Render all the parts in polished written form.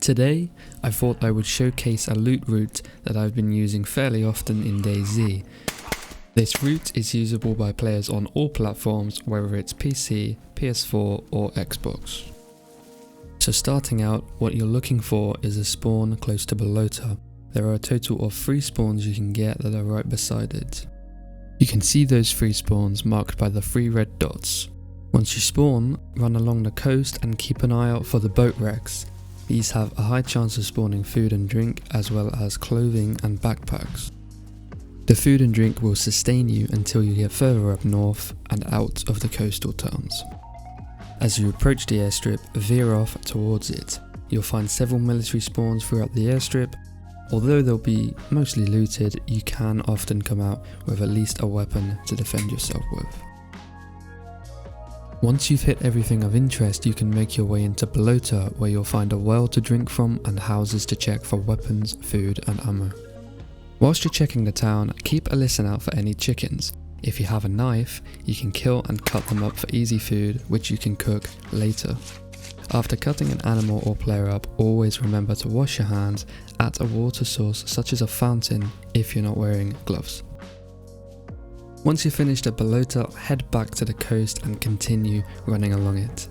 Today, I thought I would showcase a loot route that I've been using fairly often in DayZ. This route is usable by players on all platforms, whether it's PC, PS4 or Xbox. So starting out, what you're looking for is a spawn close to Pilota. There are a total of 3 spawns you can get that are right beside it. You can see those 3 spawns marked by the 3 red dots. Once you spawn, run along the coast and keep an eye out for the boat wrecks. These have a high chance of spawning food and drink as well as clothing and backpacks. The food and drink will sustain you until you get further up north and out of the coastal towns. As you approach the airstrip, veer off towards it. You'll find several military spawns throughout the airstrip. Although they'll be mostly looted, you can often come out with at least a weapon to defend yourself with. Once you've hit everything of interest, you can make your way into Pilota, where you'll find a well to drink from and houses to check for weapons, food and ammo. Whilst you're checking the town, keep a listen out for any chickens. If you have a knife, you can kill and cut them up for easy food, which you can cook later. After cutting an animal or player up, always remember to wash your hands at a water source such as a fountain if you're not wearing gloves. Once you're finished at Pilota, head back to the coast and continue running along it.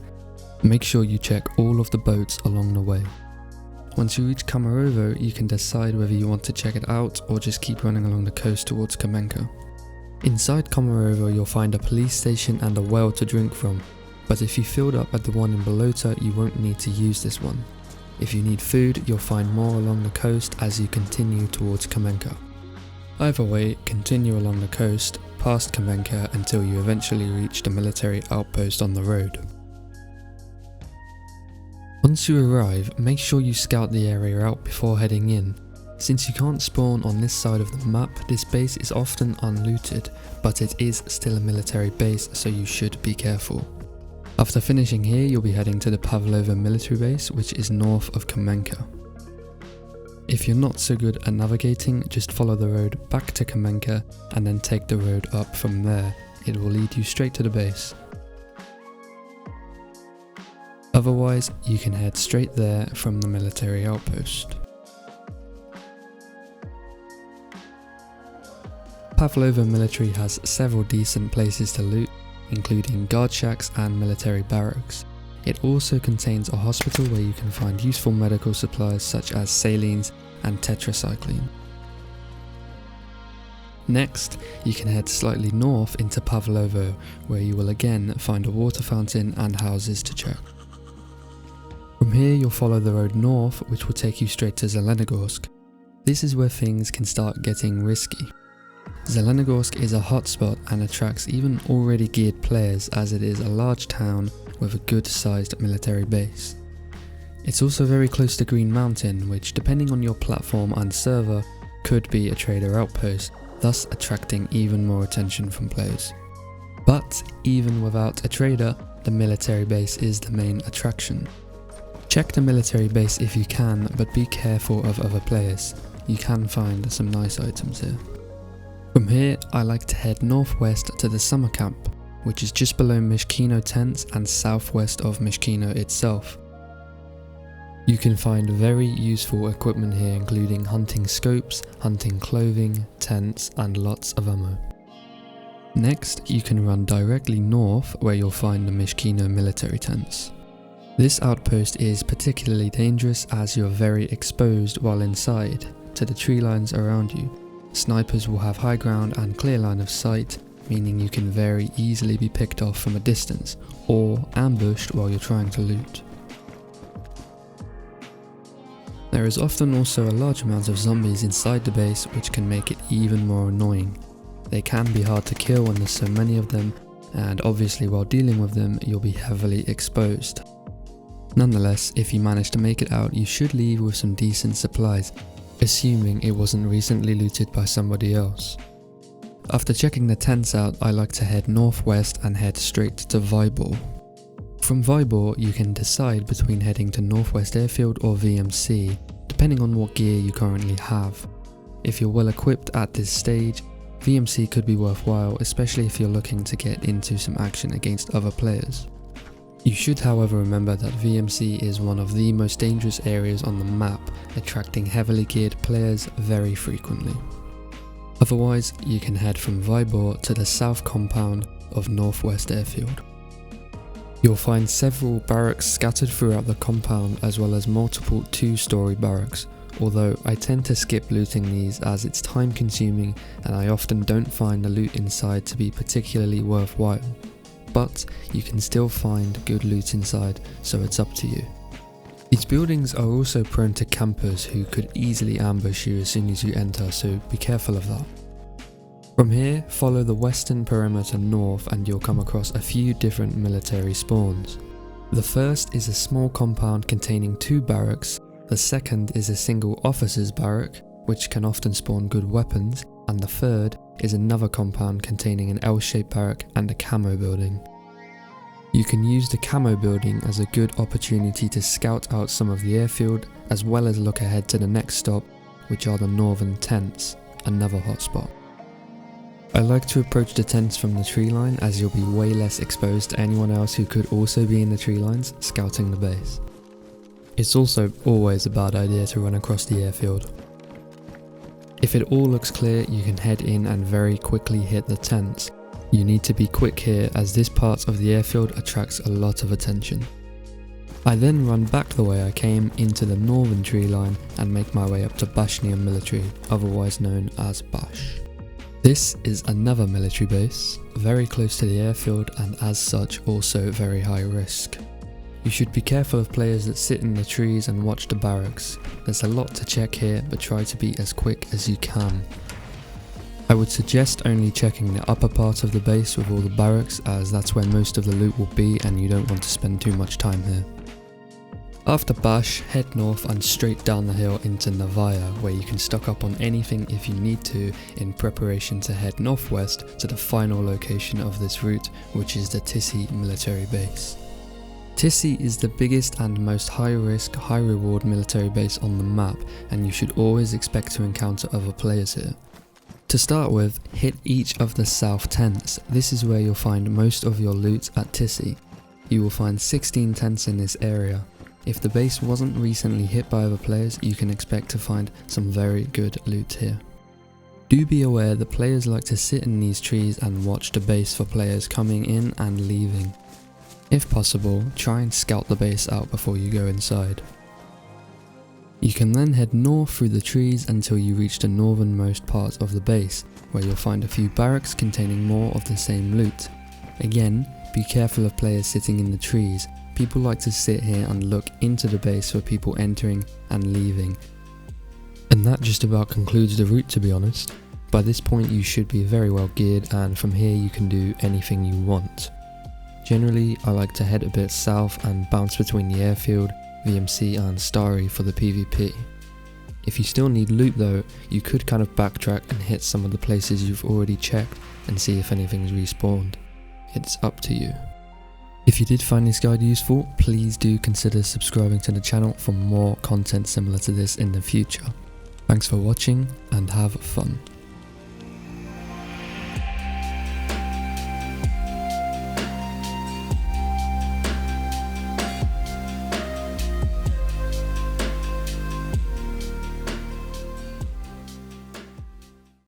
Make sure you check all of the boats along the way. Once you reach Kamarovo, you can decide whether you want to check it out or just keep running along the coast towards Kamenka. Inside Kamarovo, you'll find a police station and a well to drink from. But if you filled up at the one in Pilota, you won't need to use this one. If you need food, you'll find more along the coast as you continue towards Kamenka. Either way, continue along the coast, past Kamenka until you eventually reach the military outpost on the road. Once you arrive, make sure you scout the area out before heading in. Since you can't spawn on this side of the map, this base is often unlooted, but it is still a military base, so you should be careful. After finishing here, you'll be heading to the Pavlova Military base, which is north of Kamenka. If you're not so good at navigating, just follow the road back to Kamenka and then take the road up from there. It will lead you straight to the base. Otherwise, you can head straight there from the military outpost. Pavlova Military has several decent places to loot, including guard shacks and military barracks. It also contains a hospital where you can find useful medical supplies such as salines and tetracycline. Next, you can head slightly north into Pavlovo, where you will again find a water fountain and houses to check. From here you'll follow the road north, which will take you straight to Zelenogorsk. This is where things can start getting risky. Zelenogorsk is a hotspot and attracts even already geared players, as it is a large town with a good sized military base. It's also very close to Green Mountain, which depending on your platform and server could be a trader outpost, thus attracting even more attention from players. But even without a trader, the military base is the main attraction. Check the military base if you can, but be careful of other players. You can find some nice items here. From here, I like to head northwest to the summer camp, which is just below Mishkino tents and southwest of Mishkino itself. You can find very useful equipment here, including hunting scopes, hunting clothing, tents and lots of ammo. Next, you can run directly north where you'll find the Mishkino military tents. This outpost is particularly dangerous as you're very exposed while inside to the tree lines around you. Snipers will have high ground and clear line of sight, meaning you can very easily be picked off from a distance or ambushed while you're trying to loot. There is often also a large amount of zombies inside the base, which can make it even more annoying. They can be hard to kill when there's so many of them, and obviously while dealing with them you'll be heavily exposed. Nonetheless, if you manage to make it out, you should leave with some decent supplies, assuming it wasn't recently looted by somebody else. After checking the tents out, I like to head northwest and head straight to Vybor. From Vybor, you can decide between heading to Northwest Airfield or VMC, depending on what gear you currently have. If you're well equipped at this stage, VMC could be worthwhile, especially if you're looking to get into some action against other players. You should however remember that VMC is one of the most dangerous areas on the map, attracting heavily geared players very frequently. Otherwise, you can head from Vybor to the south compound of Northwest Airfield. You'll find several barracks scattered throughout the compound as well as multiple 2-story barracks, although I tend to skip looting these as it's time consuming and I often don't find the loot inside to be particularly worthwhile. But you can still find good loot inside, so it's up to you. These buildings are also prone to campers who could easily ambush you as soon as you enter, so be careful of that. From here, follow the western perimeter north and you'll come across a few different military spawns. The first is a small compound containing 2 barracks, the second is a single officer's barrack, which can often spawn good weapons, and the third is another compound containing an L-shaped barrack and a camo building. You can use the camo building as a good opportunity to scout out some of the airfield, as well as look ahead to the next stop, which are the northern tents, another hotspot. I like to approach the tents from the tree line as you'll be way less exposed to anyone else who could also be in the tree lines scouting the base. It's also always a bad idea to run across the airfield. If it all looks clear, you can head in and very quickly hit the tents. You need to be quick here as this part of the airfield attracts a lot of attention. I then run back the way I came into the northern tree line and make my way up to Pavlova Military, otherwise known as Bash. This is another military base, very close to the airfield and as such also very high risk. You should be careful of players that sit in the trees and watch the barracks. There's a lot to check here, but try to be as quick as you can. I would suggest only checking the upper part of the base with all the barracks as that's where most of the loot will be and you don't want to spend too much time here. After Bash, head north and straight down the hill into Novaya, where you can stock up on anything if you need to in preparation to head northwest to the final location of this route, which is the Tissie military base. Tissie is the biggest and most high risk, high reward military base on the map, and you should always expect to encounter other players here. To start with, hit each of the south tents. This is where you'll find most of your loot at Tissie. You will find 16 tents in this area. If the base wasn't recently hit by other players, you can expect to find some very good loot here. Do be aware that players like to sit in these trees and watch the base for players coming in and leaving. If possible, try and scout the base out before you go inside. You can then head north through the trees until you reach the northernmost part of the base, where you'll find a few barracks containing more of the same loot. Again, be careful of players sitting in the trees. People like to sit here and look into the base for people entering and leaving. And that just about concludes the route, to be honest. By this point you should be very well geared, and from here you can do anything you want. Generally, I like to head a bit south and bounce between the airfield, VMC and Starry for the PvP. If you still need loot though, you could kind of backtrack and hit some of the places you've already checked and see if anything's respawned. It's up to you. If you did find this guide useful, please do consider subscribing to the channel for more content similar to this in the future. Thanks for watching and have fun.